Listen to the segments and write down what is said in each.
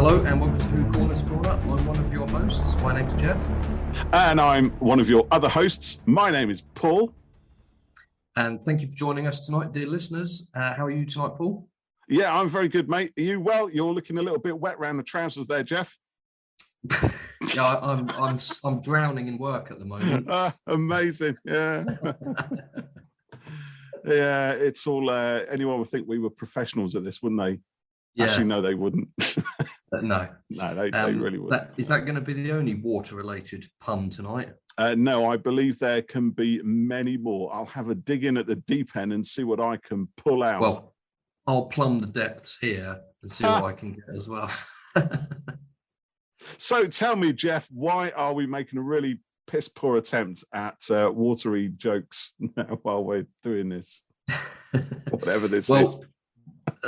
Hello and welcome to Who Corners Corner. I'm one of your hosts. My name's Jeff. And I'm one of your other hosts. My name is Paul. And thank you for joining us tonight, dear listeners. How are you tonight, Paul? Yeah, I'm very good, mate. Are you well? You're looking a little bit wet around the trousers there, Jeff. Yeah, I'm drowning in work at the moment. Amazing, yeah. Yeah, it's all. Anyone would think we were professionals at this, wouldn't they? Yeah. Actually, no, they wouldn't. No, they really wouldn't. Is that going to be the only water-related pun tonight? No, I believe there can be many more. I'll have a dig in at the deep end and see what I can pull out. Well, I'll plumb the depths here and see what I can get as well. So tell me, Jeff, why are we making a really piss poor attempt at watery jokes while we're doing this? Whatever this is.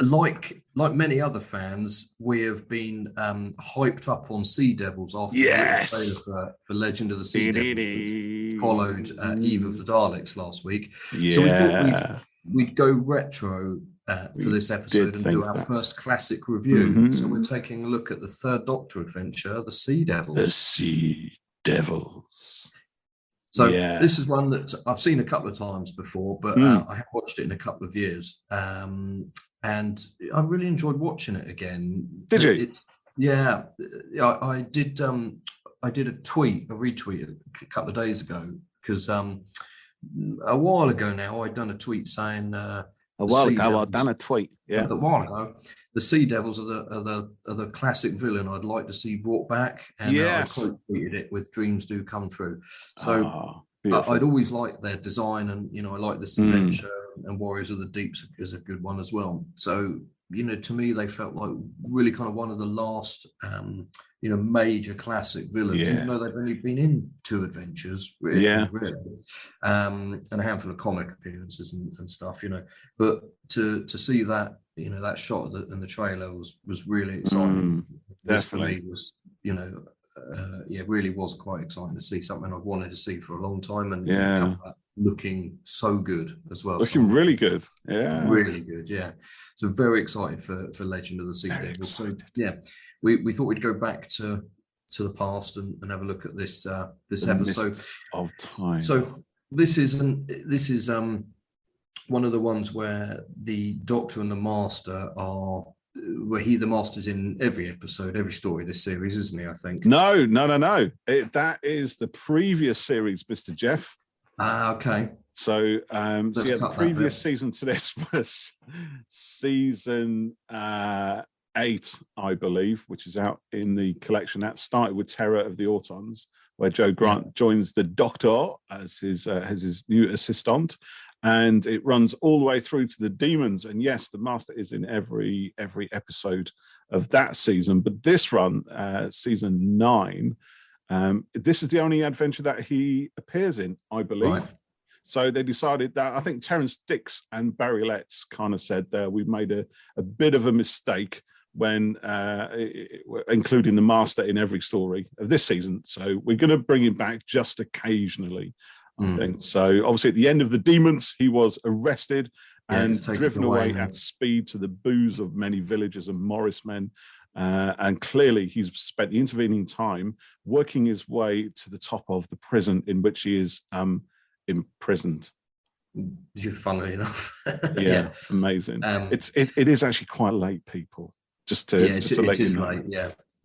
Like many other fans, we have been hyped up on Sea Devils after Yes. for Legend of the Sea Devils, which followed Eve of the Daleks last week. Yeah. So we thought we'd go retro for this episode and do our first classic review. Mm-hmm. So we're taking a look at the Third Doctor adventure, the Sea Devils. The Sea Devils. So this is one that I've seen a couple of times before, but I have watched it in a couple of years. And I really enjoyed watching it again. Did you? I did. I did a retweet a couple of days ago because a while ago now I'd done a tweet saying a while ago I'd done a tweet. Yeah, a while ago, the Sea Devils are the classic villain I'd like to see brought back, and I quote tweeted it with "Dreams do come true." So I'd always liked their design, and I like this adventure. And Warriors of the Deep is a good one as well. So, to me, they felt like really kind of one of the last, major classic villains, even though they've only been in 2 adventures, really, and a handful of comic appearances and stuff, But to see that, that shot in the trailer was really exciting. This for me was, really was quite exciting to see something I've wanted to see for a long time, and looking so good as well. Looking really good. Yeah. Really good, yeah. So very excited for Legend of the Sea Devils. So we thought we'd go back to the past and have a look at this episode of time. So this is one of the ones where the Doctor and the Master are the Master's in every episode, every story of this series, isn't he? I think. No. That is the previous series, Mr. Jeff. Okay. So, the previous season to this was season 8, I believe, which is out in the collection. That started with Terror of the Autons, where Joe Grant joins the Doctor as his new assistant, and it runs all the way through to the Demons. And yes, the Master is in every episode of that season. But this run, season 9. This is the only adventure that he appears in, I believe. Right. So they decided that, I think Terrence Dix and Barry Letts kind of said that we've made a bit of a mistake when including the Master in every story of this season. So we're going to bring him back just occasionally, I think. So obviously at the end of the Demons, he was arrested and driven away at speed to the boos of many villagers and Morris men. And clearly he's spent the intervening time working his way to the top of the prison in which he is imprisoned. Funnily enough. Yeah, amazing. It is actually quite late, people. Just to let you know.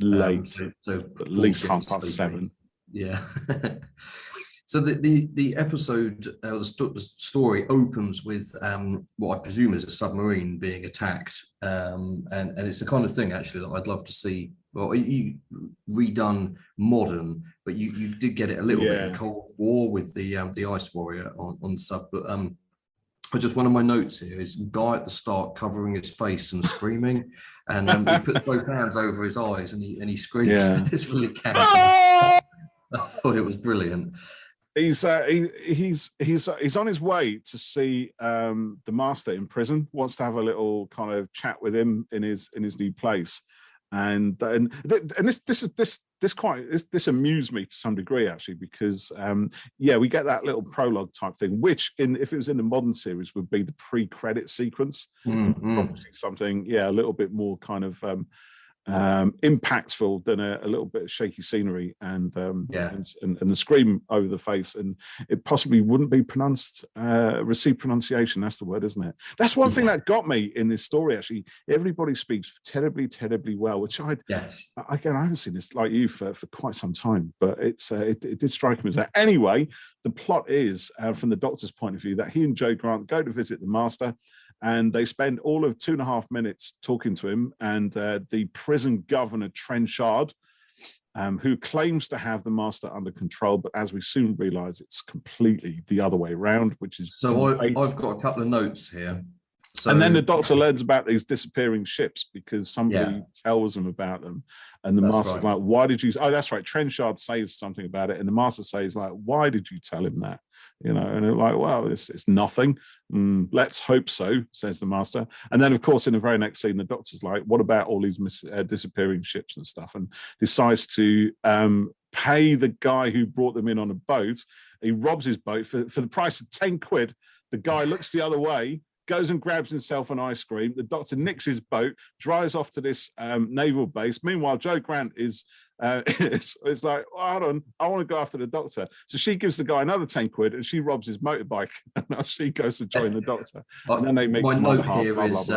Late. So at least 7:30. Yeah. So the episode, the story opens with what I presume is a submarine being attacked, and it's the kind of thing actually that I'd love to see. Well, you redone modern, but you did get it a little bit in Cold War with the Ice Warrior on sub. But just one of my notes here is guy at the start covering his face and screaming, and he puts both hands over his eyes and he screams. Yeah. It's really catchy. I thought it was brilliant. He's on his way to see the Master in prison. Wants to have a little kind of chat with him in his new place, and this amused me to some degree actually, because we get that little prologue type thing, which if it was in the modern series would be the pre-credit sequence. Probably something a little bit more kind of impactful than a little bit of shaky scenery and the scream over the face, and it possibly wouldn't be pronounced received pronunciation. That's the word, isn't it? That's one thing that got me in this story. Actually, everybody speaks terribly well, which I haven't seen this like you for quite some time, but it did strike me as that. Anyway, the plot is from the Doctor's point of view that he and Joe Grant go to visit the Master. And they spend all of 2.5 minutes talking to him, and the prison governor, Trenchard, who claims to have the Master under control, but as we soon realise, it's completely the other way around, which is... So I've got a couple of notes here. So, and then the Doctor learns about these disappearing ships because somebody tells them about them. And the Master's like, why did you... Oh, that's right. Trenchard says something about it. And the Master says, like, why did you tell him that? You know, and they're like, well, it's nothing. Let's hope so, says the Master. And then, of course, in the very next scene, the Doctor's like, what about all these disappearing ships and stuff? And decides to pay the guy who brought them in on a boat. He robs his boat for the price of 10 quid. The guy looks the other way, goes and grabs himself an ice cream. The Doctor nicks his boat, drives off to this naval base. Meanwhile, Joe Grant is it's like, oh, hold on, I want to go after the Doctor. So she gives the guy another 10 quid and she robs his motorbike. And now she goes to join the Doctor. And then they make my note here is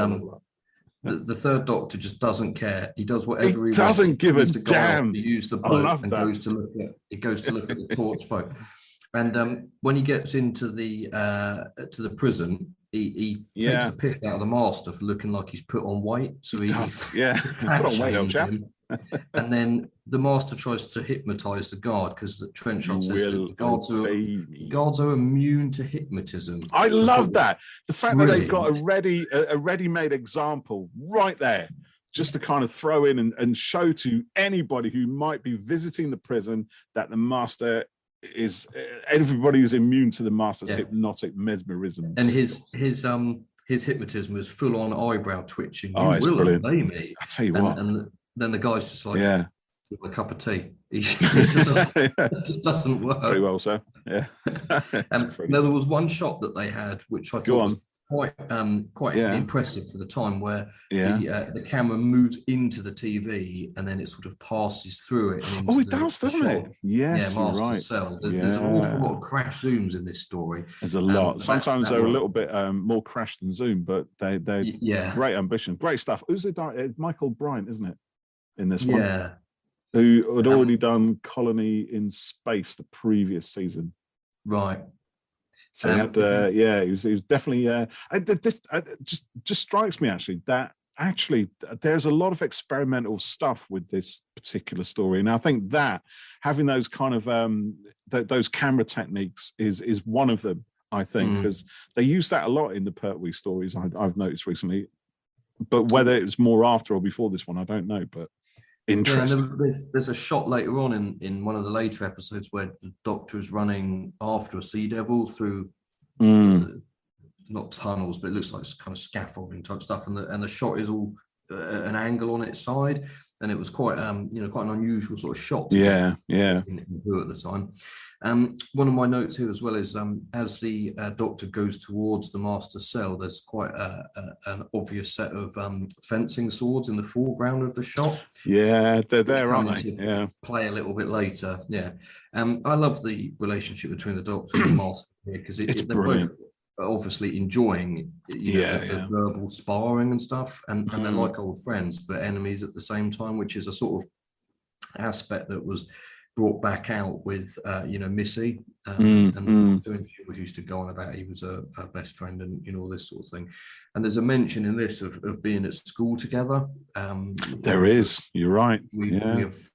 the third Doctor just doesn't care. He does whatever he doesn't wants. Give a damn. He uses the boat and goes to look at the torch boat. And when he gets into the to the prison, he takes the piss out of the Master for looking like he's put on weight. So he put on weight, old chap. And then the Master tries to hypnotize the guard because the Trenchard says that guards are immune to hypnotism. I love that. The fact that they've got a ready-made example right there, just to kind of throw in and show to anybody who might be visiting the prison that the Master is, everybody is immune to the Master's hypnotic mesmerism. And his hypnotism is full on eyebrow twitching. It's brilliant. Obey me. I tell you what. And then the guy's just like, a cup of tea. He just doesn't work. Very well, sir. Yeah. Now there was one shot that they had, which I thought was quite impressive for the time, where the camera moves into the TV and then it sort of passes through it. And it does, doesn't it? Yes, Master right. Cell. There's an awful lot of crash zooms in this story. There's a lot. Sometimes they're a little bit more crash than zoom, but they're great ambition, great stuff. Who's the director? Michael Bryant, isn't it? In this one, who had already done Colony in Space the previous season, right? So he was definitely. It just strikes me actually that there's a lot of experimental stuff with this particular story, and I think that having those kind of those camera techniques is one of them. I think because they use that a lot in the Pertwee stories. I've noticed recently, but whether it was more after or before this one, I don't know. But interesting. There's a shot later on in one of the later episodes where the Doctor is running after a sea devil through not tunnels, but it looks like it's kind of scaffolding type stuff, and the shot is all an angle on its side, and it was quite quite an unusual sort of shot. In Who at the time. One of my notes here as well is as the Doctor goes towards the Master Cell, there's quite an obvious set of fencing swords in the foreground of the shot. Yeah, they're there, aren't they? Yeah. Play a little bit later. Yeah. I love the relationship between the Doctor and the Master here because they're both obviously enjoying the verbal sparring and stuff, and they're like old friends but enemies at the same time, which is a sort of aspect that was brought back out with Missy, and was used to go on about he was a best friend and all this sort of thing. And there's a mention in this of being at school together. There is. You're right. We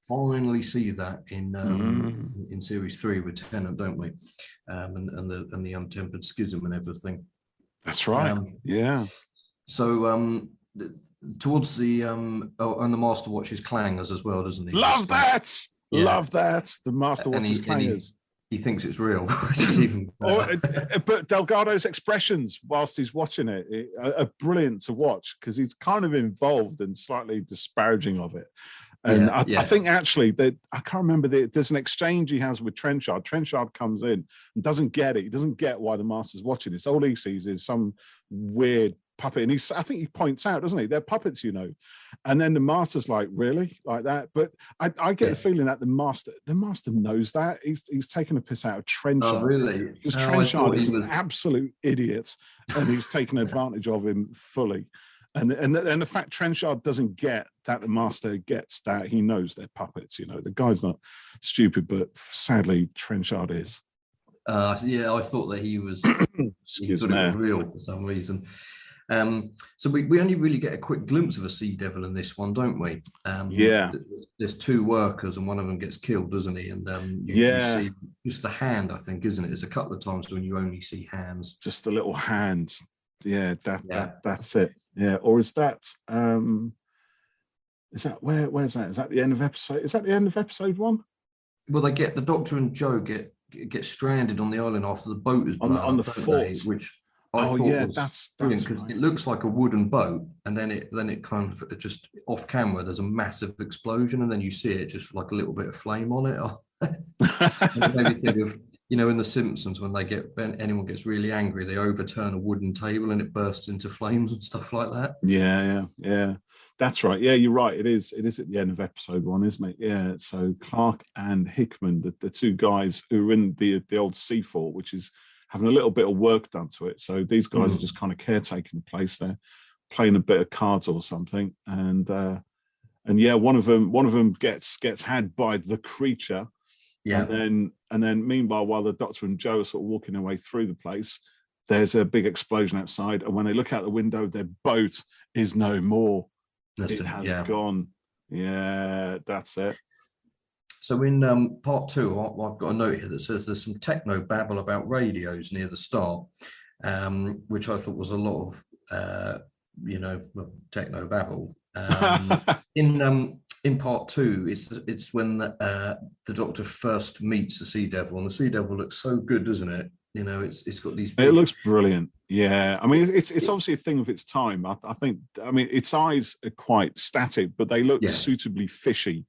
finally see that in series 3 with Tennant, don't we? And the untempered schism and everything. That's right. So towards the and the Master watches clangers as well, doesn't he? Love that. Love that. The Master watches clangers. He thinks it's real. But Delgado's expressions whilst he's watching it are brilliant to watch because he's kind of involved and slightly disparaging of it. And I think actually that I can't remember there's an exchange he has with Trenchard. Trenchard comes in and doesn't get it. He doesn't get why the Master's watching this. All he sees is some weird puppet. And I think he points out, doesn't he? They're puppets, you know. And then the master's like, really? Like that? But I get the feeling that the master knows that. He's taken a piss out of Trenchard. Oh, really? Because Trenchard is an absolute idiot, and he's taken advantage of him fully. And the fact Trenchard doesn't get that the master gets that he knows they're puppets, you know. The guy's not stupid, but sadly Trenchard is. Yeah, I thought that he was real for some reason. So we only really get a quick glimpse of a sea devil in this one, don't we? There's two workers and one of them gets killed, doesn't he? And you see just the hand, I think, isn't it? There's a couple of times when you only see hands. Just the little hands. Yeah, that's it. Yeah, or is that where is that? Is that the end of episode? Is that the end of episode 1? Well, the Doctor and Joe get stranded on the island after the boat is blown on the fort, which I thought was that's brilliant because right. It looks like a wooden boat, and then it kind of just off camera. There's a massive explosion, and then you see it just like a little bit of flame on it. And it made me think of, you know, in The Simpsons when anyone gets really angry, they overturn a wooden table and it bursts into flames and stuff like that. Yeah. That's right. Yeah, you're right. It is at the end of episode 1, isn't it? Yeah. So Clark and Hickman, the two guys who are in the old sea fort, which is having a little bit of work done to it. So these guys are just kind of caretaking the place there, playing a bit of cards or something. And yeah, one of them gets had by the creature. Yeah. And then meanwhile, while the Doctor and Joe are sort of walking their way through the place, there's a big explosion outside. And when they look out the window, their boat is no more. It has gone. Yeah, that's it. So in part 2, I've got a note here that says there's some techno babble about radios near the start, which I thought was a lot of, techno babble. In part 2, it's when the Doctor first meets the Sea Devil, and the Sea Devil looks so good, doesn't it? You know, it's got these. It looks brilliant. Yeah, I mean, it's obviously a thing of its time. I think. I mean, its eyes are quite static, but they look suitably fishy.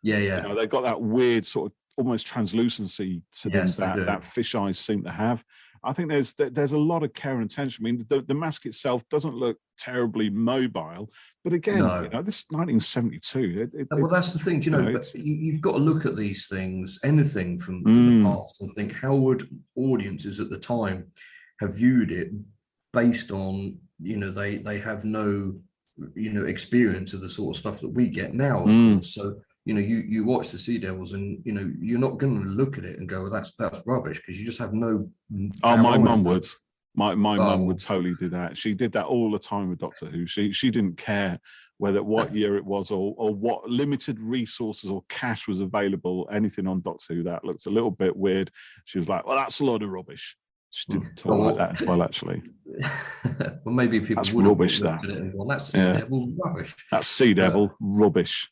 Yeah. You know, they've got that weird sort of almost translucency to them that fish eyes seem to have. I think there's a lot of care and attention. I mean, the mask itself doesn't look terribly mobile, but again, you know, this is 1972. Well, that's the thing, but you've got to look at these things, anything from the past, and think how would audiences at the time have viewed it based on, you know, they have no, you know, experience of the sort of stuff that we get now, of course. So, you know, you watch the Sea Devils, and you know you're not going to look at it and go, well, that's rubbish, because you just have no. Oh, my mum would. My mum would totally do that. She did that all the time with Doctor Who. She didn't care what year it was or what limited resources or cash was available. Anything on Doctor Who that looked a little bit weird, she was like, well, that's a lot of rubbish. She didn't talk like that as well, actually. Well, maybe people would rubbish. That's Sea Devil rubbish. That's Sea Devil rubbish.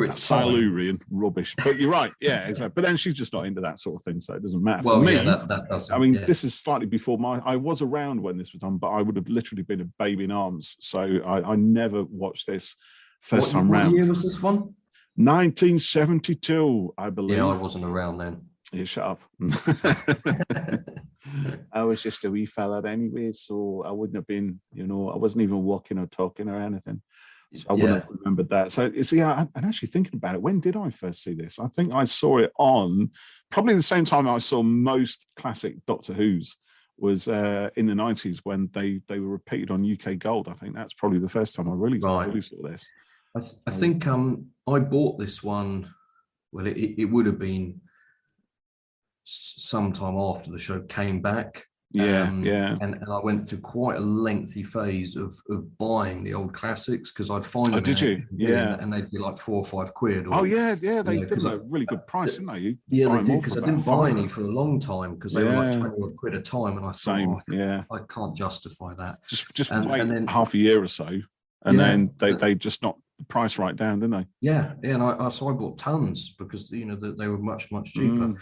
Silurian rubbish, but you're right, yeah, exactly. But then she's just not into that sort of thing, so it doesn't matter. Well, for me, that does. I mean, this is slightly before I was around when this was done, but I would have literally been a baby in arms. So I never watched this first time round. What year was this one? 1972, I believe. Yeah, I wasn't around then. Yeah, shut up. I was just a wee fella anyway, so I wouldn't have been, you know, I wasn't even walking or talking or anything. So I wouldn't have remembered that. So, see, I'm actually thinking about it. When did I first see this? I think I saw it on probably the same time I saw most classic Doctor Who's, was in the 90s when they were repeated on UK Gold. I think that's probably the first time I really saw this. I think I bought this one, well, it would have been sometime after the show came back. And I went through quite a lengthy phase of buying the old classics, because I'd find them. Did you? Yeah. And they'd be like £4 or £5. Or, they did them at a really good price, didn't they? They did, because I didn't buy any for a long time, because they were like £20 a time, and I thought, I can't justify that. Just wait then, half a year or so, and then they just knocked the price right down, didn't they? Yeah, and I bought tons, because you know they were much cheaper.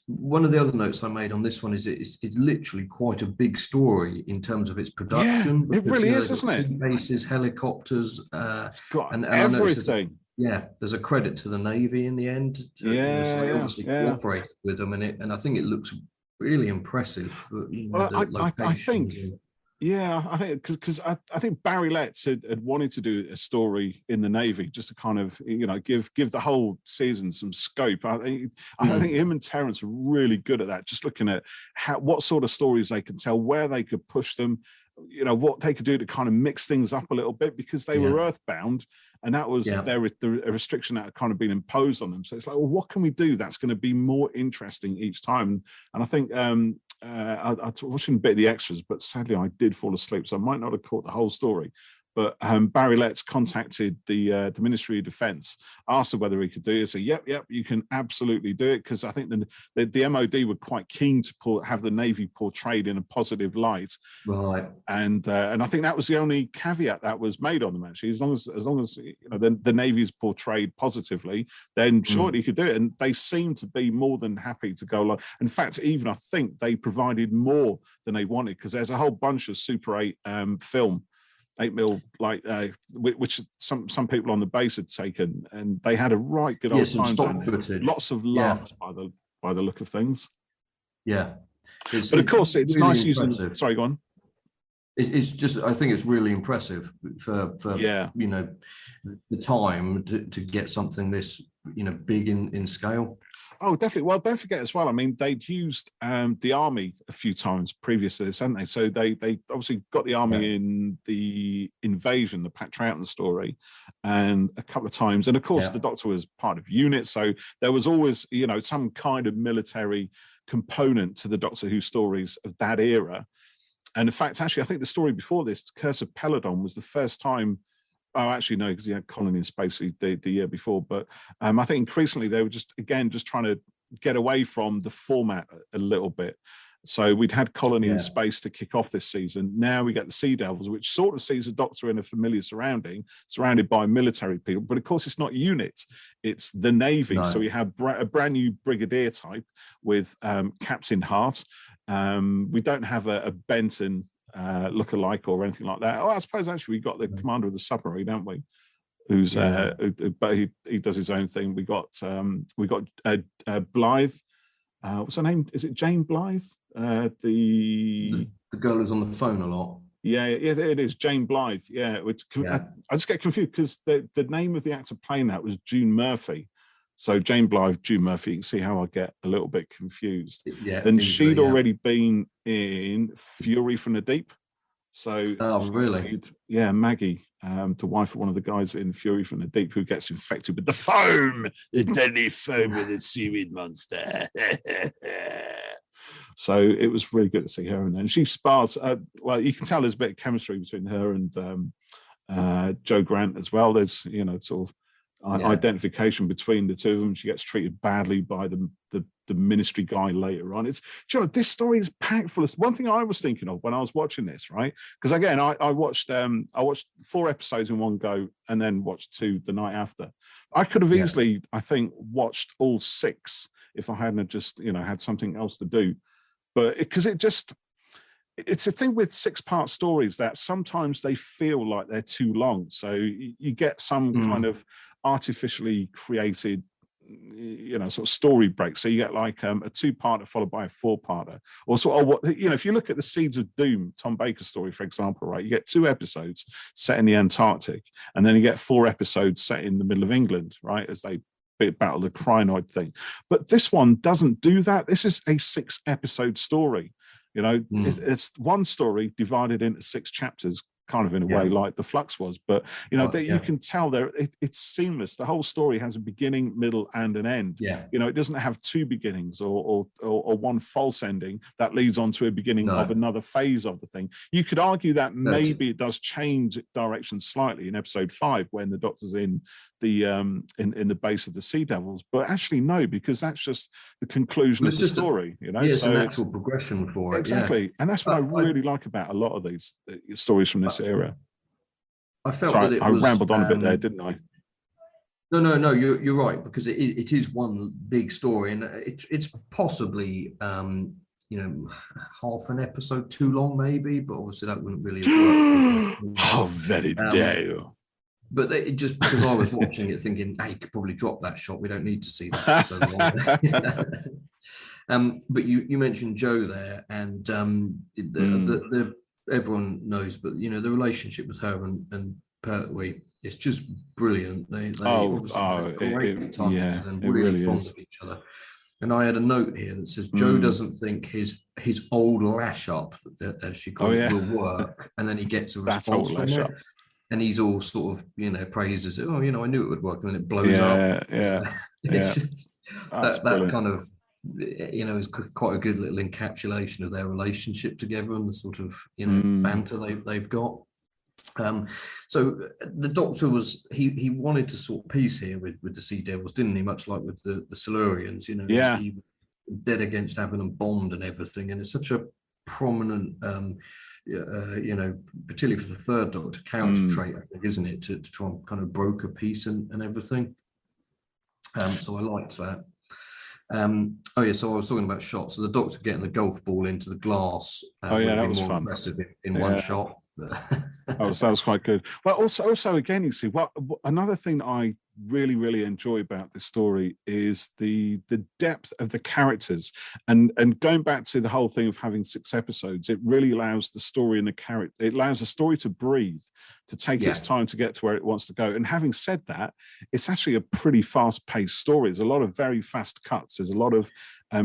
One of the other notes I made on this one is it's literally quite a big story in terms of its production. Yeah, it really is, isn't it? Bases, helicopters, it's got and everything. There's a credit to the Navy in the end. So they obviously cooperated with them, and I think it looks really impressive. I think Yeah, I think because I think Barry Letts had wanted to do a story in the Navy just to kind of give the whole season some scope. I think him and Terence are really good at that. Just looking at what sort of stories they can tell, where they could push them, what they could do to kind of mix things up a little bit, because they were earthbound, and that was a restriction that had kind of been imposed on them. So it's like, well, what can we do that's going to be more interesting each time? And I think I was watching a bit of the extras, but sadly I did fall asleep, so I might not have caught the whole story. But Barry Letts contacted the Ministry of Defence, asked whether he could do it. He said, yep, you can absolutely do it, because I think the MOD were quite keen to have the Navy portrayed in a positive light. Right. And I think that was the only caveat that was made on them, actually. As long as the Navy is portrayed positively, then surely you could do it. And they seem to be more than happy to go along. In fact, even I think they provided more than they wanted, because there's a whole bunch of Super 8 film, 8mm, which some people on the base had taken, and they had a right good old time. Stock footage. Lots of laughs by the look of things. Yeah, but of course, it's really nice impressive. Using. Sorry, go on. It's just, I think it's really impressive for the time to get something this big in scale. Oh, definitely. Well, don't forget as well, I mean, they'd used the army a few times previous to this, hadn't they? So they obviously got the army in the Invasion, the Pat Troughton story, and a couple of times. And of course, the Doctor was part of UNIT, so there was always, some kind of military component to the Doctor Who stories of that era. And in fact, actually, I think the story before this, Curse of Peladon, was the first time. Oh, actually, no, because he had Colony in Space the year before. But I think increasingly they were just trying to get away from the format a little bit. So we'd had Colony in Space to kick off this season. Now we get the Sea Devils, which sort of sees the Doctor in a familiar surrounded by military people. But of course, it's not UNIT, it's the Navy. No. So we have a brand new Brigadier type with Captain Hart. We don't have a Benton look-alike or anything like that. Oh, I suppose actually we got the commander of the submarine, don't we? Who's but he does his own thing. We got Blythe. What's her name? Is it Jane Blythe? The girl who's on the phone a lot. Yeah, it is Jane Blythe. Yeah, I just get confused because the name of the actor playing that was June Murphy. So Jane Blythe, June Murphy. You can see how I get a little bit confused. Yeah, and she'd already been in Fury from the Deep. So really? Maggie, the wife of one of the guys in Fury from the Deep, who gets infected with the foam, the deadly foam of the seaweed monster. So it was really good to see her in there. And she spars. Well, you can tell there's a bit of chemistry between her and Joe Grant as well. There's sort of identification between the two of them. She gets treated badly by the ministry guy later on. It's this story is packed full of. One thing I was thinking of when I was watching this, right? Because again, I watched 4 episodes in one go and then watched 2 the night after. I could have easily, I think, watched all 6 if I hadn't just had something else to do. But because it's a thing with 6-part stories that sometimes they feel like they're too long. So you get some kind of artificially created, sort of story break. So you get like a 2-parter followed by a 4-parter. Or if you look at the Seeds of Doom, Tom Baker's story, for example, right, you get 2 episodes set in the Antarctic, and then you get 4 episodes set in the middle of England, right, as they battle the Krynoid thing. But this one doesn't do that. This is a 6-episode story. It's one story divided into 6 chapters, kind of in a way like the Flux was, but you can tell there it's seamless. The whole story has a beginning, middle, and an end. It doesn't have 2 beginnings or one false ending that leads on to a beginning of another phase of the thing. You could argue that maybe it does change direction slightly in episode 5 when the Doctor's in the base of the Sea Devils, but actually no, because that's just the conclusion of the story. It's a natural progression for it. Exactly, and that's what I really like about a lot of these stories from this era. I felt that I rambled on a bit there, didn't I? No, you're right, because it is one big story, and it's possibly half an episode too long, maybe, but obviously that wouldn't really have worked. How very dare you! But just because I was watching it thinking, hey, you could probably drop that shot. We don't need to see that for so long. But you mentioned Joe there, and everyone knows, but you know, the relationship with her and Pertwee is just brilliant. They obviously had a great time together and really fond of each other. And I had a note here that says Joe doesn't think his old lash up, as she called it, will work, and then he gets a response from it, and he's all sort of, you know, praises it. Oh, you know, I knew it would work, and then it blows up. It's just that kind of, you know, is quite a good little encapsulation of their relationship together and the sort of, you know, banter they've got. So the Doctor was he wanted to sort peace here with the Sea Devils, didn't he? Much like with the Silurians, you know, he was dead against having them bombed and everything, and it's such a prominent, you know, particularly for the third Doctor, character trait, I think, isn't it, to try and kind of broker peace and everything. So I liked that. So I was talking about shots. So the Doctor getting the golf ball into the glass. That was fun. Impressive in one shot. that was quite good. Well, also again, you see, what another thing that I really enjoy about this story is the depth of the characters, and going back to the whole thing of having 6 episodes, it really allows the story and the character, it allows the story to breathe, to take its time to get to where it wants to go. And having said that, it's actually a pretty fast-paced story. There's a lot of very fast cuts. There's a lot of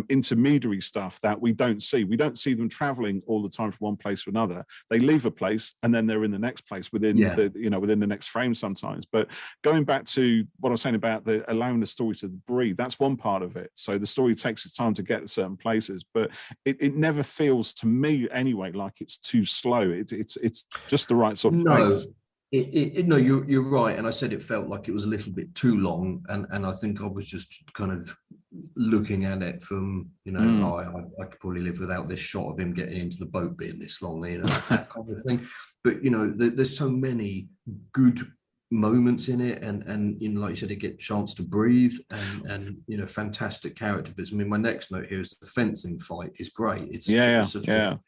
intermediary stuff that we don't see. We don't see them traveling all the time from one place to another. They leave a place and then they're in the next place within within the next frame sometimes. But going back to what I was saying about allowing the story to breathe, that's one part of it. So the story takes its time to get to certain places, but it never feels, to me anyway, like it's too slow. It's just the right sort of pace. No, you're right, and I said it felt like it was a little bit too long, and I think I was just kind of looking at it from, you know, I could probably live without this shot of him getting into the boat being this long, you know, that kind of thing. But you know, there's so many good moments in it, and you know, like you said, it gets a chance to breathe, and you know, fantastic character bits. I mean, my next note here is the fencing fight is great. It's such a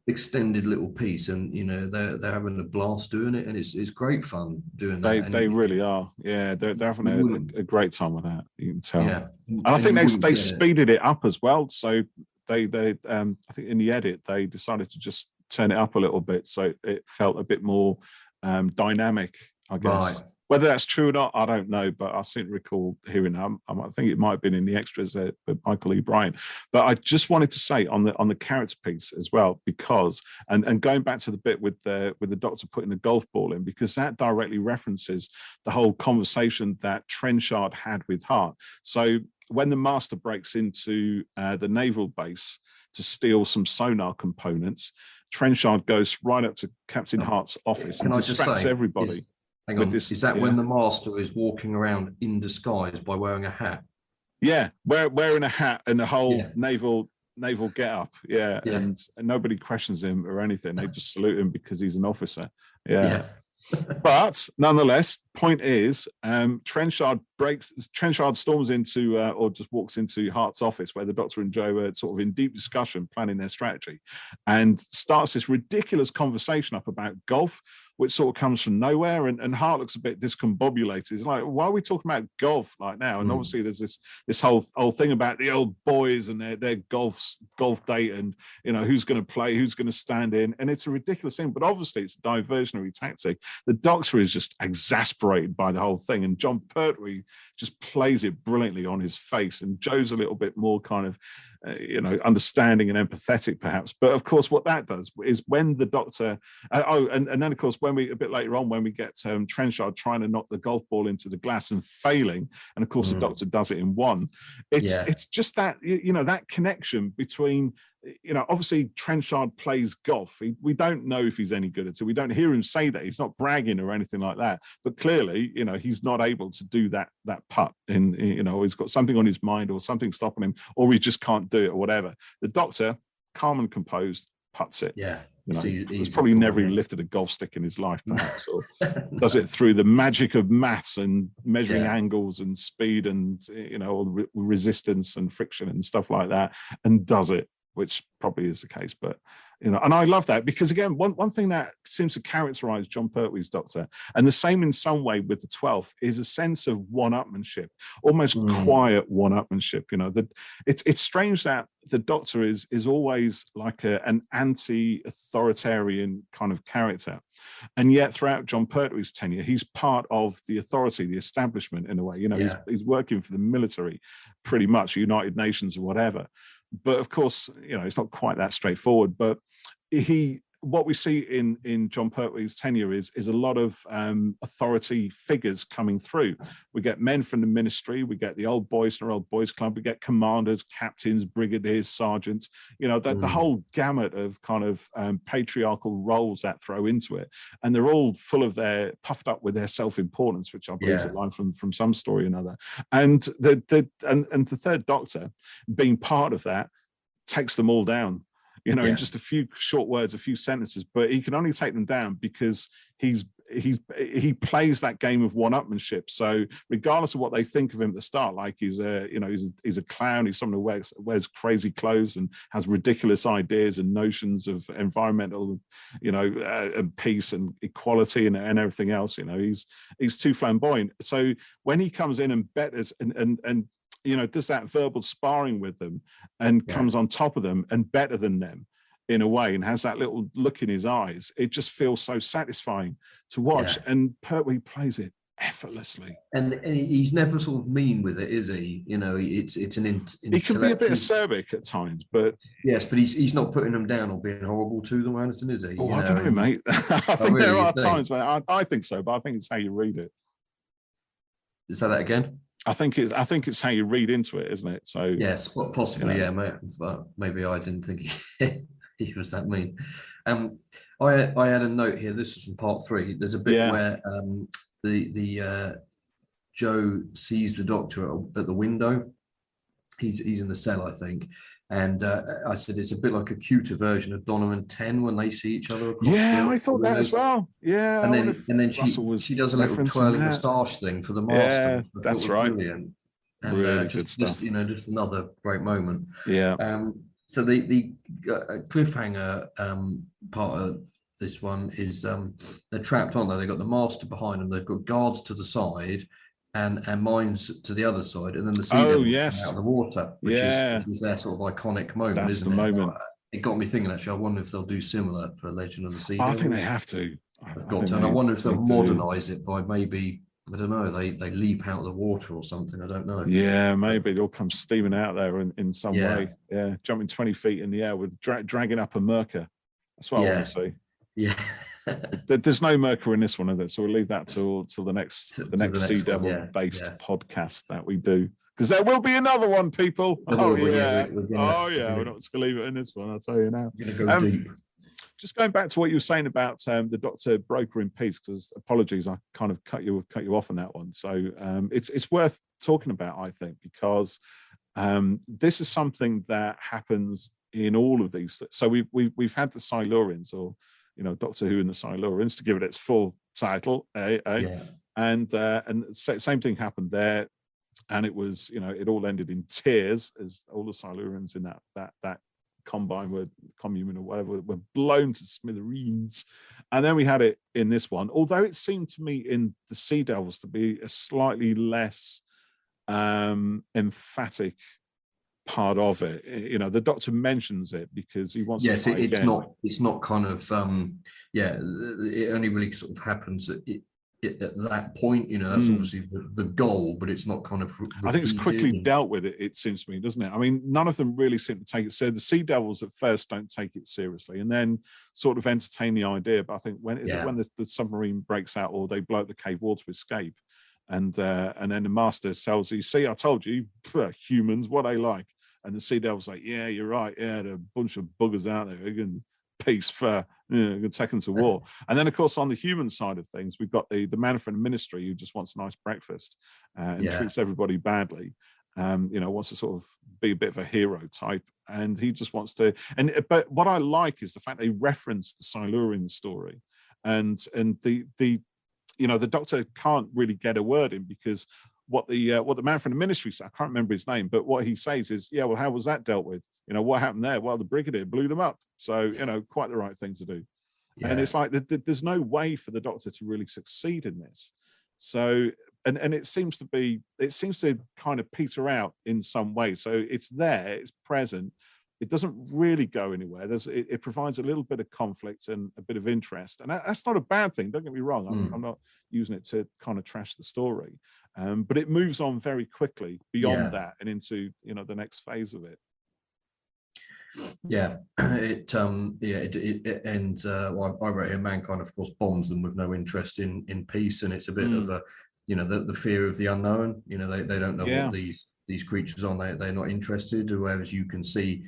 extended little piece, and you know, they're having a blast doing it, and it's great fun doing that. They really are. They're having a great time with that, you can tell. And I think they speeded it up as well, so they I think in the edit they decided to just turn it up a little bit, so it felt a bit more dynamic, I guess. Right. Whether that's true or not, I don't know, but I seem to recall hearing that. I think it might have been in the extras with Michael E. Bryan. But I just wanted to say on the character piece as well, because and going back to the bit with the Doctor putting the golf ball in, because that directly references the whole conversation that Trenchard had with Hart. So when the Master breaks into the naval base to steal some sonar components, Trenchard goes right up to Captain Hart's office and distracts everybody. Hang on, is that when the Master is walking around in disguise by wearing a hat? Yeah, wearing a hat and the whole naval get-up. And nobody questions him or anything. They just salute him because he's an officer. But nonetheless, point is, Trenchard storms into or just walks into Hart's office where the Doctor and Joe are sort of in deep discussion, planning their strategy, and starts this ridiculous conversation up about golf, which sort of comes from nowhere, and Hart looks a bit discombobulated. He's like, why are we talking about golf like now? And obviously there's this whole thing about the old boys and their golf date, and you know, who's going to play, who's going to stand in, and it's a ridiculous thing, but obviously it's a diversionary tactic. The Doctor is just exasperated by the whole thing, and John Pertwee just plays it brilliantly on his face, and Joe's a little bit more kind of understanding and empathetic perhaps. But of course what that does is when the Doctor and then of course when we a bit later on when we get Trenchard trying to knock the golf ball into the glass and failing, and of course the Doctor does it in one, it's just that, you know, that connection between, you know, obviously Trenchard plays golf. We don't know if he's any good at it. We don't hear him say that. He's not bragging or anything like that. But clearly, you know, he's not able to do that putt. And, you know, he's got something on his mind or something stopping him, or he just can't do it or whatever. The Doctor, calm and composed, putts it. Yeah. You know, he's probably never even lifted a golf stick in his life, perhaps, or does it through the magic of maths and measuring angles and speed and, you know, resistance and friction and stuff like that, and does it. which probably is the case, but and I love that because again, one thing that seems to characterize Jon Pertwee's Doctor, and the same in some way with the 12th, is a sense of one-upmanship, almost quiet one-upmanship. That it's strange that the Doctor is always like an anti-authoritarian kind of character, and yet throughout Jon Pertwee's tenure, he's part of the authority, the establishment in a way. He's working for the military, pretty much, United Nations or whatever. But of course, it's not quite that straightforward. But what we see in Jon Pertwee's tenure is a lot of authority figures coming through. We get men from the ministry, we get the old boys from our old boys club, we get commanders, captains, brigadiers, sergeants. The whole gamut of kind of patriarchal roles that throw into it, and they're all puffed up with their self-importance, which I believe is a line from some story or another. And the third Doctor, being part of that, takes them all down. In just a few short words, a few sentences, but he can only take them down because he plays that game of one-upmanship. So regardless of what they think of him at the start, like he's a clown, he's someone who wears crazy clothes and has ridiculous ideas and notions of environmental, and peace and equality and everything else. He's too flamboyant. So when he comes in and betters and does that verbal sparring with them and comes on top of them and better than them in a way, and has that little look in his eyes, it just feels so satisfying to watch. And Pertwee plays it effortlessly. And he's never sort of mean with it, is he? It's an he can be a bit acerbic at times, but yes, but he's not putting them down or being horrible to them or anything, is he? Oh, I don't know, mate. I think there are times, mate. I think so, but I think it's how you read it. Say that again. I think it's how you read into it, isn't it? So yes, possibly, but maybe I didn't think he was that mean. I had a note here. This was from part 3. There's a bit where the Joe sees the Doctor at the window. He's in the cell, I think. And I said it's a bit like a cuter version of Donovan 10 when they see each other. I thought that as well. Yeah, and then she does a little twirling moustache thing for the master. Yeah, that's right. Brilliant. And really good stuff. Just another great moment. Yeah. So the cliffhanger part of this one is they're trapped on there. They've got the master behind them. They've got guards to the side. And mines to the other side, and then the sea devils out of the water, which is their sort of iconic moment. That's isn't the it? moment. It got me thinking. Actually, I wonder if they'll do similar for Legend of the Sea Devils. I think they have to. They've got to, and I wonder if they'll modernise it by maybe, I don't know, they leap out of the water or something. I don't know. Yeah, maybe they'll come steaming out there in some way. Yeah, jumping 20 feet in the air with dragging up a Merker. That's what I want to see. Yeah. There's no Merker in this one, is there? So we'll leave that till the next Sea Devil based podcast that we do, because there will be another one, people. We're not just gonna leave it in this one. I'll tell you now. We're gonna go deep. Just going back to what you were saying about the Doctor broker in peace, because apologies, I kind of cut you off on that one. So it's worth talking about, I think, because this is something that happens in all of these. So we've had the Silurians, or Doctor Who and the Silurians, to give it its full title, and same thing happened there, and it was it all ended in tears as all the Silurians in that combine commune or whatever were blown to smithereens, and then we had it in this one. Although it seemed to me in the Sea Devils to be a slightly less emphatic part of it. The Doctor mentions it because he wants to fight again. It's not kind of it only really sort of happens at that point. That's obviously the goal, but it's not kind of I think it's quickly dealt with. It seems to me, doesn't it? I mean, none of them really seem to take it. So the Sea Devils at first don't take it seriously, and then sort of entertain the idea. But I think when the submarine breaks out, or they blow up the cave wall to escape, and then the master tells you, "See, I told you, humans, what they like." And the Sea Devil's like, "Yeah, you're right. Yeah, there are a bunch of buggers out there. They can peace for can take them to war." And then, of course, on the human side of things, we've got the man from the ministry who just wants a nice breakfast and treats everybody badly. Wants to sort of be a bit of a hero type, and he just wants to. But what I like is the fact they reference the Silurian story, and the Doctor can't really get a word in because what the man from the ministry said. I can't remember his name, but what he says is, yeah, well, how was that dealt with? What happened there? Well, the brigadier blew them up. So, quite the right thing to do. Yeah. And it's like there's no way for the Doctor to really succeed in this. So, and it seems to kind of peter out in some way. So it's there, it's present. It doesn't really go anywhere. It provides a little bit of conflict and a bit of interest, and that's not a bad thing. Don't get me wrong. I'm not using it to kind of trash the story, but it moves on very quickly beyond that and into the next phase of it. Yeah, it ends. Well, I wrote here, mankind, of course, bombs them with no interest in peace, and it's a bit of a, the fear of the unknown. They don't know what these creatures are. They're not interested. Whereas you can see,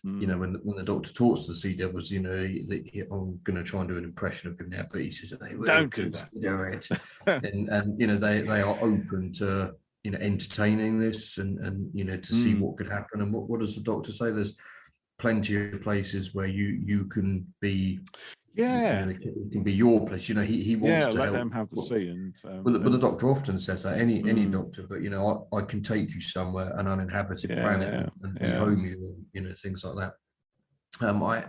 when the Doctor talks to the Sea Devils, I'm going to try and do an impression of him now, but he says they will don't do that. and they are open to entertaining this and to see what could happen. And what does the Doctor say? There's plenty of places where you can be, it can be your place. He wants to let help them have the sea. And but the Doctor often says that any doctor, but I can take you somewhere, an uninhabited planet, and home you, and things like that.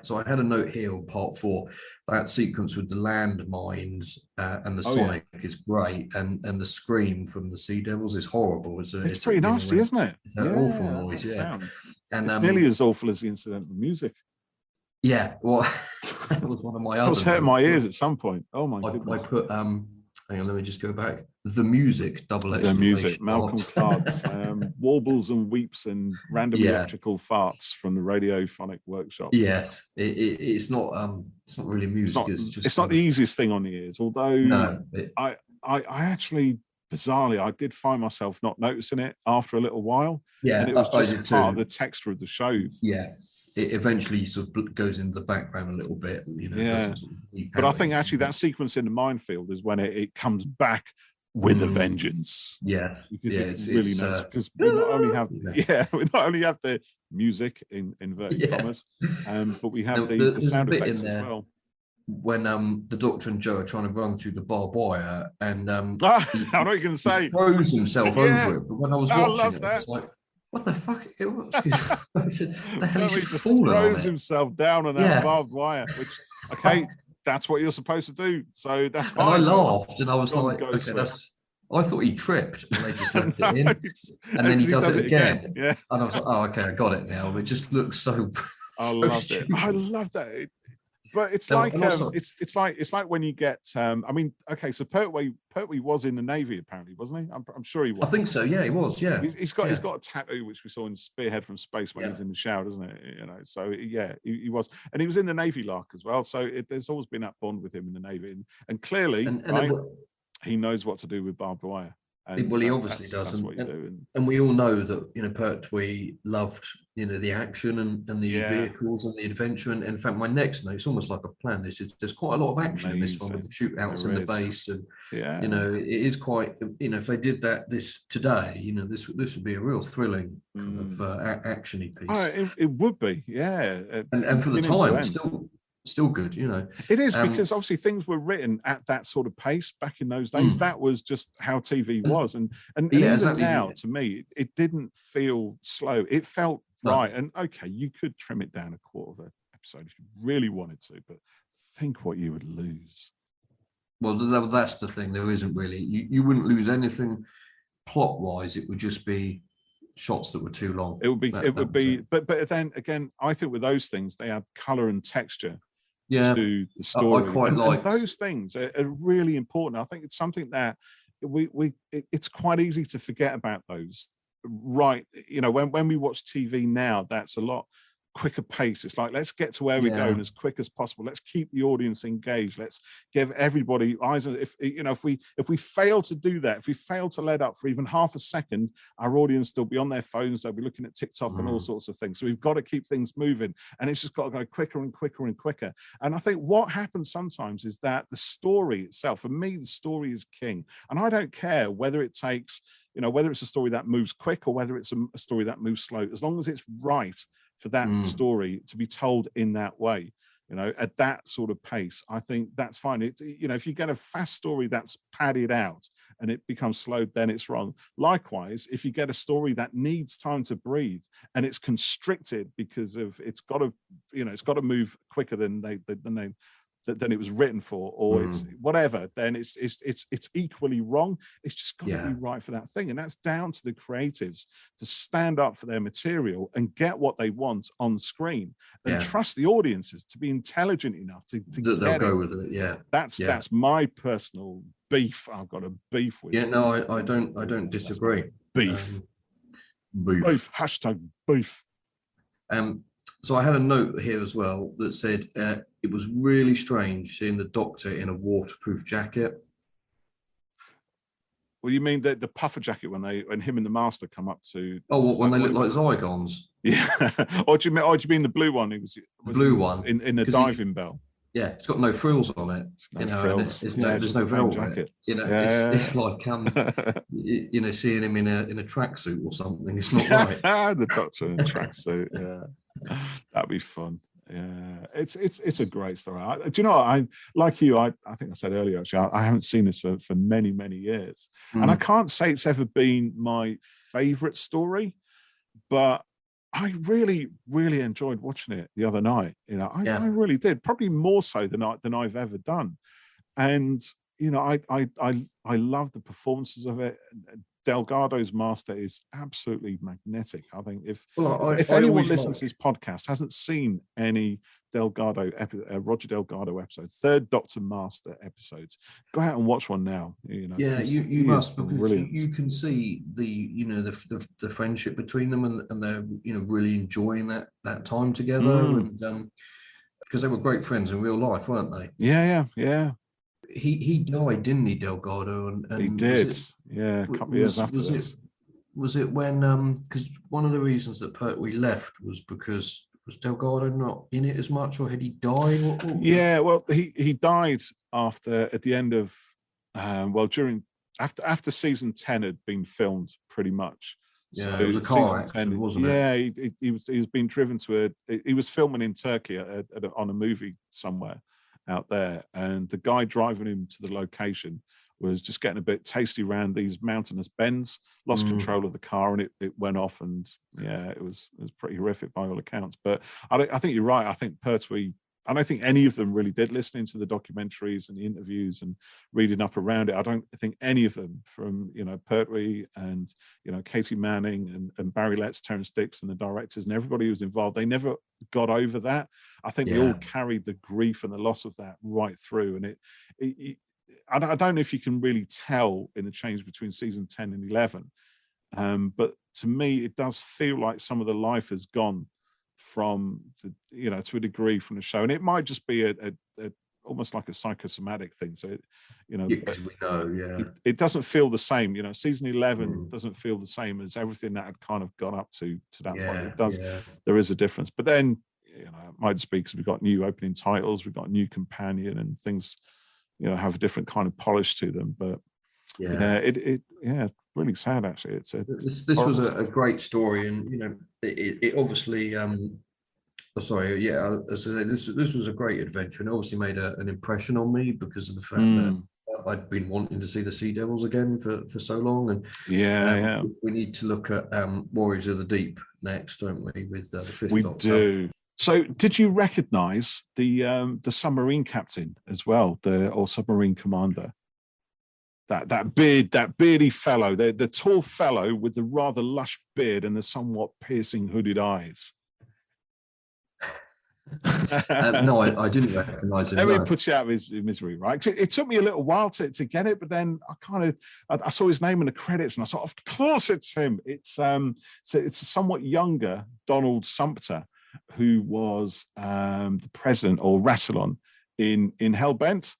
So I had a note here on part 4. That sequence with the landmines and the sonic is great, and the scream from the Sea Devils is horrible. It's pretty nasty, isn't it? It's an awful noise, and it's nearly as awful as the incidental music. Yeah, well, that was one of my others. It was hurting my ears at some point. Oh my goodness! I put hang on, let me just go back. The music, double the music, Malcolm Clark's warbles and weeps and random electrical farts from the radiophonic workshop. Yes, it's not really music. It's not the easiest thing on the ears. Although I actually, bizarrely, I did find myself not noticing it after a little while. Yeah, and it was just part of the texture of the show. Yeah. It eventually sort of goes into the background a little bit, But I think actually that sequence in the minefield is when it comes back with a vengeance. Yeah, because it's really nice. Because we not only have the music in inverted commas, but we have the sound effects as well. When the Doctor and Jo are trying to run through the barbed wire, and I know what you're going to say. He throws himself over it. But when I was watching it, I was like, what the fuck? The hell is he throws himself down on that barbed wire, which, okay, that's what you're supposed to do. So that's fine. And I laughed and I was like, okay, I thought he tripped and they just left it in. And then he does it again. Yeah. And I was like, oh, okay, I got it now. It just looks so I loved it. I love that. But it's like it's like when you get so Pertwee was in the Navy apparently, wasn't he? I'm sure he was. I think so. Yeah, he was. Yeah, he's got a tattoo which we saw in Spearhead from Space when he's in the shower, doesn't it? So he was, and he was in the Navy Lark as well. So there's always been that bond with him in the Navy, and clearly he knows what to do with barbed wire. Well, he obviously does, and we all know that Pertwee loved the action and the vehicles and the adventure. And in fact, my next note, it's almost like a plan. There's quite a lot of action in this one with the shootouts in the base, and it is quite. If they did this today, this would be a real thrilling kind of actiony piece. Oh, it would be, and for the time, still good, It is, because obviously things were written at that sort of pace back in those days. That was just how TV was, and even exactly. Now, to me, it didn't feel slow. It felt right. And okay, you could trim it down a quarter of an episode if you really wanted to, but think what you would lose. Well, that's the thing. There isn't really. You wouldn't lose anything plot-wise. It would just be shots that were too long. It would be. But then again, I think with those things, they add color and texture. To the story. I quite like those things are really important. I think it's something that it's quite easy to forget about those. Right, when we watch TV now, that's a lot quicker pace. It's like, let's get to where we're going as quick as possible. Let's keep the audience engaged. Let's give everybody eyes. If we fail to do that, if we fail to let up for even half a second, our audience will be on their phones. They'll be looking at TikTok and all sorts of things. So we've got to keep things moving, and it's just got to go quicker and quicker and quicker. And I think what happens sometimes is that the story itself, for me, the story is king, and I don't care whether it takes, whether it's a story that moves quick or whether it's a story that moves slow, as long as it's right for that story to be told in that way. at that sort of pace, I think that's fine. If you get a fast story that's padded out and it becomes slow, then it's wrong. Likewise, if you get a story that needs time to breathe and it's constricted because of it's got to move quicker than it was written for, or it's whatever, then it's equally wrong. It's just got to be right for that thing, and that's down to the creatives to stand up for their material and get what they want on screen, and trust the audiences to be intelligent enough to they'll go with it. That's my personal beef. I've got a beef with. I don't disagree. Beef. Beef. Hashtag beef. So I had a note here as well that said it was really strange seeing the Doctor in a waterproof jacket. Well, you mean the puffer jacket when him and the Master come up to? When they look like Zygons? Yeah. or do you mean the blue one? It was the blue one in the diving bell. Yeah, it's got no frills on it. There's no velvet jacket. It's like seeing him in a tracksuit or something. It's not right. The Doctor in a tracksuit. Yeah, that'd be fun. Yeah, it's a great story. Do you know what? I like you. I think I said earlier. Actually, I haven't seen this for many years, and I can't say it's ever been my favorite story, but I really enjoyed watching it the other night. I really did. Probably more so than I've ever done. And I love the performances of it. Delgado's Master is absolutely magnetic. I think if anyone listens to this podcast hasn't seen any Roger Delgado episodes, third Doctor Master episodes, go out and watch one now. You must, because you can see the friendship between them, and they're really enjoying that time together, and because they were great friends in real life, weren't they? Yeah. He died, didn't he, Delgado? And he did. A couple of years after this. Was it when? Because one of the reasons that Pertwee left was because was Delgado not in it as much, or had he died? Well, he died at the end of after season 10 had been filmed pretty much. Yeah, so it was a car accident, wasn't it? Yeah, he was being driven to he was filming in Turkey on a movie somewhere out there, and the guy driving him to the location was just getting a bit tasty around these mountainous bends, lost control of the car, and it went off, and it was pretty horrific by all accounts. But I think you're right. I think Pertwee, I don't think any of them really did, listening to the documentaries and the interviews and reading up around it. I don't think any of them, from Pertwee and Katie Manning and Barry Letts, Terrence Dix, and the directors and everybody who was involved, they never got over that. I think they all carried the grief and the loss of that right through. And I don't know if you can really tell in the change between season 10 and 11, but to me, it does feel like some of the life has gone from to a degree from the show, and it might just be a almost like a psychosomatic thing. So because we know, it doesn't feel the same. Season 11 doesn't feel the same as everything that had kind of gone up to that point. It does. There is a difference, but then it might just be because we've got new opening titles, we've got a new companion, and things have a different kind of polish to them. But really sad actually. This was a great story, and it obviously this was a great adventure, and obviously made an impression on me because of the fact that I'd been wanting to see the Sea Devils again for so long, and we need to look at Warriors of the Deep next, don't we, with the fifth Doctor. We do. So, did you recognise the submarine captain as well, or submarine commander? That beardy fellow, the tall fellow with the rather lush beard and the somewhat piercing hooded eyes. No, I didn't recognise him. Everyone puts you out of his misery, right? It took me a little while to get it, but then I saw his name in the credits, and I thought, of course, it's him. It's a somewhat younger Donald Sumpter, who was the president or Rassilon in Hellbent,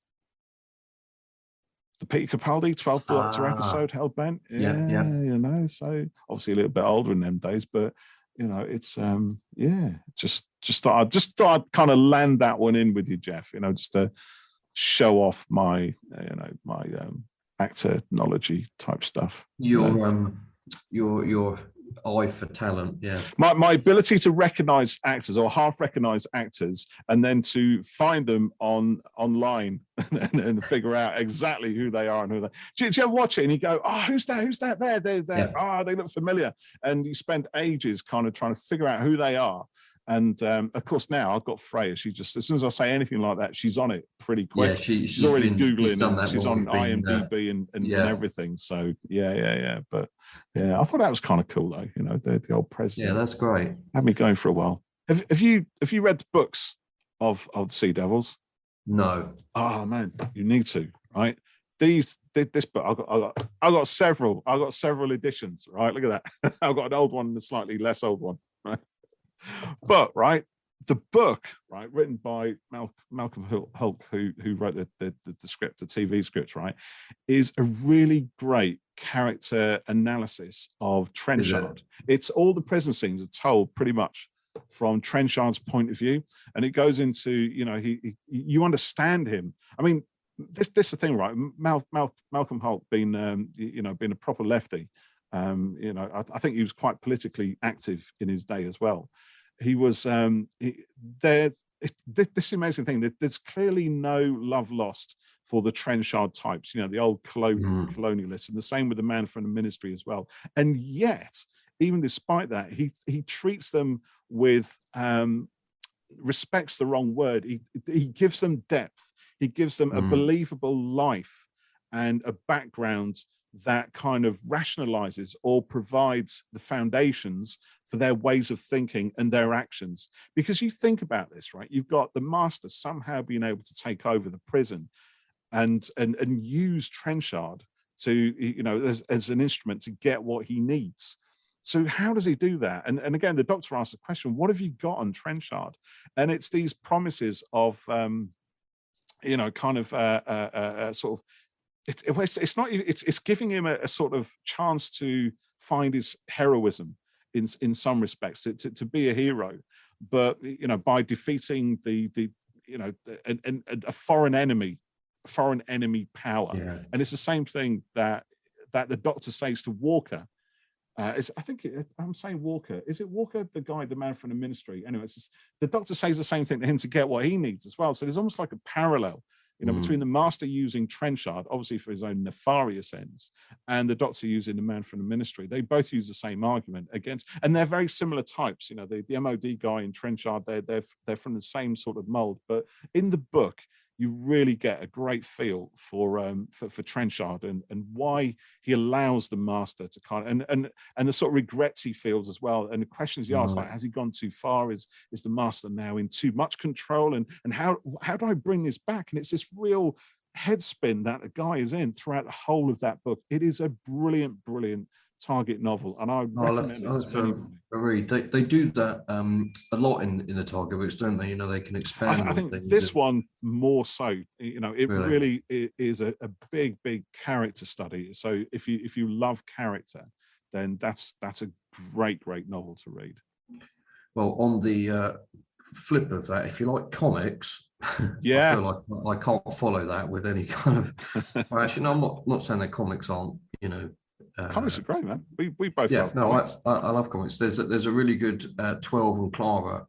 the Peter Capaldi 12th Doctor episode, Hellbent. Yeah. So obviously a little bit older in them days, but it's just thought I'd kind of land that one in with you, Jeff. Just to show off my actor knowledge type stuff. Your eye for talent. Yeah, my ability to recognize actors or half recognize actors, and then to find them online and figure out exactly who they are and who they. Do you ever watch it and you go, oh, who's that? Who's that there? They look familiar, and you spend ages kind of trying to figure out who they are. And of course, now I've got Freya. She just, as soon as I say anything like that, she's on it pretty quick. Yeah, she's already Googling. She's on IMDb and everything. So yeah. But yeah, I thought that was kind of cool though. You know, the old president. Yeah, that's great. Had me going for a while. Have you read the books of the Sea Devils? No. Oh man, you need to. Right. This book, I got several editions. Right. Look at that. I've got an old one and a slightly less old one. Right. But the book, written by Malcolm Hulke, who wrote the script, the TV script, is a really great character analysis of Trenchard. It's all the prison scenes are told pretty much from Trenchard's point of view, and it goes into, you understand him. I mean, this is the thing, right? Malcolm Hulke being a proper lefty. I think he was quite politically active in his day as well. He was this amazing thing that there's clearly no love lost for the Trenchard types, the old colonialists, and the same with the man from the ministry as well. And yet, even despite that, he treats them with respect's the wrong word. He gives them depth. He gives them a believable life and a background that kind of rationalizes or provides the foundations for their ways of thinking and their actions. Because you think about this, right? You've got the master somehow being able to take over the prison and use Trenchard to, as an instrument to get what he needs. So how does he do that? And again, the doctor asks the question, what have you got on Trenchard? And it's these promises of, it's giving him a sort of chance to find his heroism in some respects, to be a hero, but by defeating a foreign enemy power. Yeah. And it's the same thing that the doctor says to Walker. I'm saying Walker. Is it Walker, the man from the ministry? Anyway, the doctor says the same thing to him to get what he needs as well. So there's almost like a parallel, between the master using Trenchard, obviously for his own nefarious ends, and the doctor using the man from the ministry. They both use the same argument against, and they're very similar types. The MOD guy in Trenchard, they're from the same sort of mold. But in the book, you really get a great feel for Trenchard and why he allows the master to kind of, and the sort of regrets he feels as well, and the questions he asks, like, has he gone too far? Is the master now in too much control? And how do I bring this back? And it's this real head spin that the guy is in throughout the whole of that book. It is a brilliant Target novel, and I recommend it. They do that a lot in the Target books, don't they? They can expand. I think this one more so. It really is a big character study. So if you love character, then that's a great novel to read. Well, on the flip of that, if you like comics, yeah, I feel like I can't follow that with any kind of. Well, actually, no, I'm not saying that comics aren't. Comics are great, man. We both love comics. I love comics. There's a really good 12 and Clara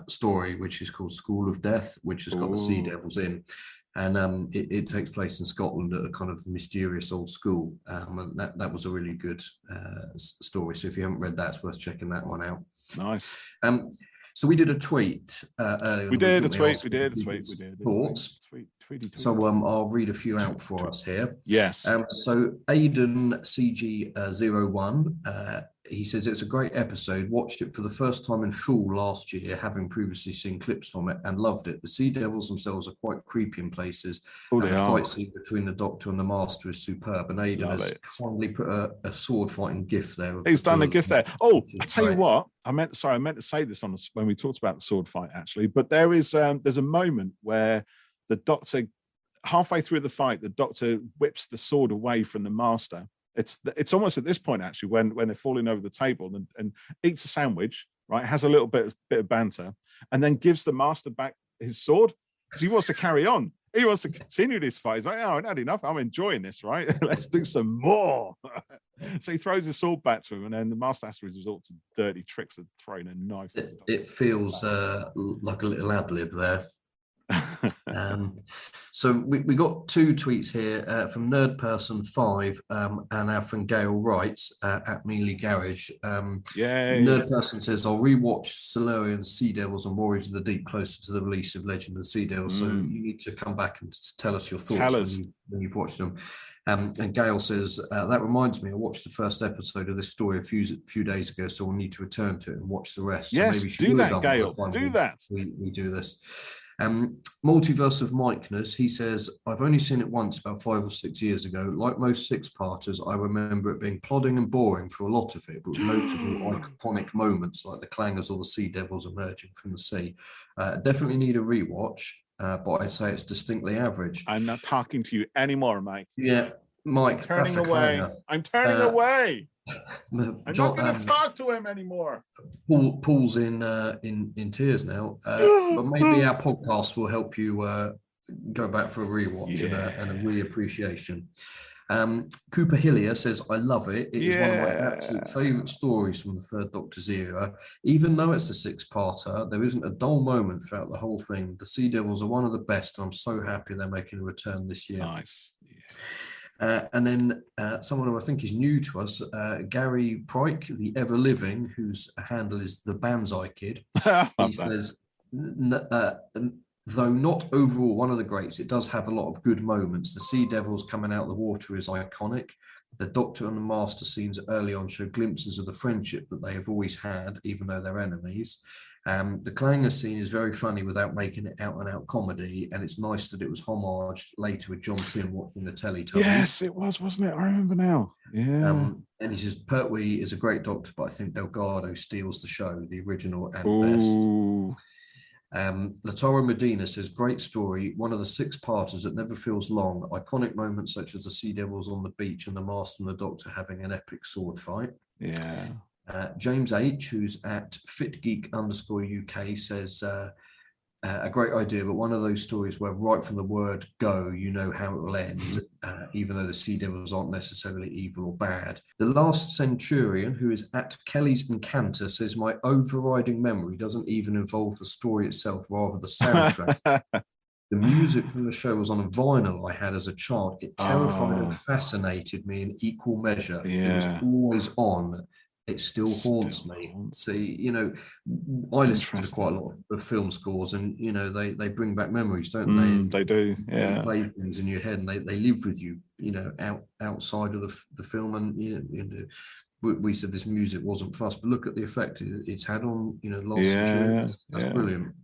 story, which is called School of Death, which has got the Sea Devils in. And it takes place in Scotland at a kind of mysterious old school. And that was a really good story. So if you haven't read that, it's worth checking that one out. Nice. So we did a tweet earlier. We did a tweet. Thoughts. So I'll read a few out for us here. Yes. So Aidan CG01, he says it's a great episode. Watched it for the first time in full last year, having previously seen clips from it, and loved it. The Sea Devils themselves are quite creepy in places. And the fight scene between the Doctor and the Master is superb. And Aidan has kindly put a sword fighting gif there. He's done a gif there. Oh, I tell you what, I meant to say this when we talked about the sword fight actually, but there's a moment where the Doctor, halfway through the fight, the Doctor whips the sword away from the Master. It's almost at this point actually when they're falling over the table and eats a sandwich, right? Has a little bit of banter, and then gives the Master back his sword because he wants to carry on. he wants to continue this fight. He's like, oh, I've had enough. I'm enjoying this, right? Let's do some more. So he throws his sword back to him, and then the Master has to resort to dirty tricks of throwing a knife. It feels like a little ad lib there. So we got 2 tweets here from Nerdperson5 and our friend Gail writes at Mealy Garage. Nerdperson says, I'll rewatch Solarian, Sea Devils and Warriors of the Deep closer to the release of Legend of the Sea Devils. So you need to come back and tell us your thoughts when you've watched them. And Gail says, that reminds me, I watched the first episode of this story a few days ago, so we'll need to return to it and watch the rest. Yes, so maybe do that, Gail. Do that. We do this. Multiverse of Mikeness, he says, I've only seen it once about 5 or 6 years ago. Like most 6-parters, I remember it being plodding and boring for a lot of it, but with notable iconic moments like the clangers or the sea devils emerging from the sea. Definitely need a rewatch, but I'd say it's distinctly average. I'm not talking to you anymore, Mike. Yeah, Mike, I'm turning away. I'm turning away. I'm not going to talk to him anymore. Paul's in tears now, but maybe our podcast will help you go back for a rewatch and a reappreciation. Cooper Hillier says, I love it. It is one of my absolute favourite stories from the Third Doctor's era. Even though it's a 6-parter, there isn't a dull moment throughout the whole thing. The Sea Devils are one of the best, and I'm so happy they're making a return this year. Nice. And then someone who I think is new to us, Gary Pryke, the ever living, whose handle is the Banzai Kid. He says, though not overall one of the greats, it does have a lot of good moments. The Sea Devils coming out of the water is iconic. The Doctor and the Master scenes early on show glimpses of the friendship that they have always had, even though they're enemies. The Clanger scene is very funny without making it out-and-out comedy, and it's nice that it was homaged later with John Sim watching the Teletubbies. Yes, it was, wasn't it? I remember now. Yeah. And he says, Pertwee is a great Doctor, but I think Delgado steals the show, the original and best. Latoro Medina says, great story, one of the 6-parters that never feels long. Iconic moments such as the Sea Devils on the beach and the Master and the Doctor having an epic sword fight. Yeah. James H, who's at fitgeek_UK, says, a great idea, but one of those stories where right from the word go, you know how it will end, even though the Sea Devils aren't necessarily evil or bad. The Last Centurion, who is at Kelly's Encanter, says, my overriding memory doesn't even involve the story itself, rather the soundtrack. The music from the show was on a vinyl I had as a child. It terrified and fascinated me in equal measure. It was always on. It still haunts me. See, you know, I listen to quite a lot of film scores, and you know, they bring back memories, don't they? They do. Yeah, they play things in your head, and they live with you. You know, outside of the film, and you know, we said this music wasn't for us, but look at the effect it's had on Lost. That's brilliant.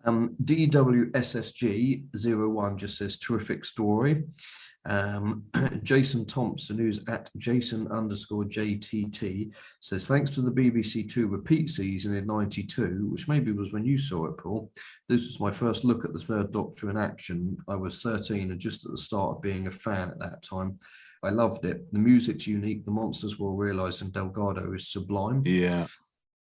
DWSSG01 just says terrific story. Jason Thompson, who's at Jason_JTT, says, thanks to the BBC Two repeat season in '92, which maybe was when you saw it, Paul. This was my first look at the Third Doctor in action. I was 13 and just at the start of being a fan at that time. I loved it. The music's unique, the monsters well realised, and Delgado is sublime. Yeah.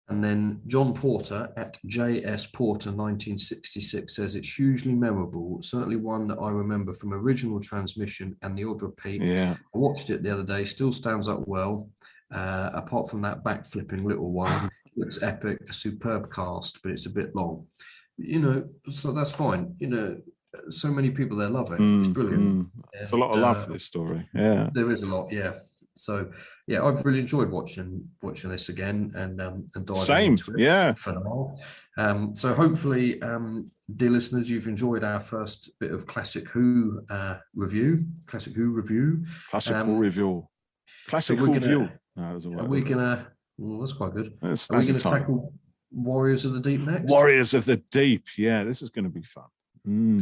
And then John Porter at JS Porter 1966 says, it's hugely memorable, certainly one that I remember from original transmission and the odd repeat. Yeah. I watched it the other day, still stands up well. Apart from that backflipping little one, looks epic, a superb cast, but it's a bit long. You know, so that's fine. You know, so many people there love it. It's brilliant. It's a lot of love for this story. Yeah. There is a lot, yeah. So yeah, I've really enjoyed watching this again and diving into it for now. So hopefully, dear listeners, you've enjoyed our first bit of Classic Who review. Classical review. We're gonna. Well, that's quite good. Are we going to tackle Warriors of the Deep next? Warriors of the Deep. Yeah, this is going to be fun.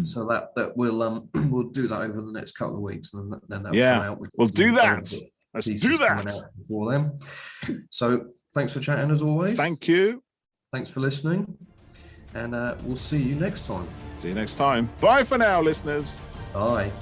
So that we'll do that over the next couple of weeks, and then that'll come out. We'll do that. Let's do that before then. So thanks for chatting as always. Thank you. Thanks for listening, and we'll see you next time. See you next time. Bye for now, listeners. Bye.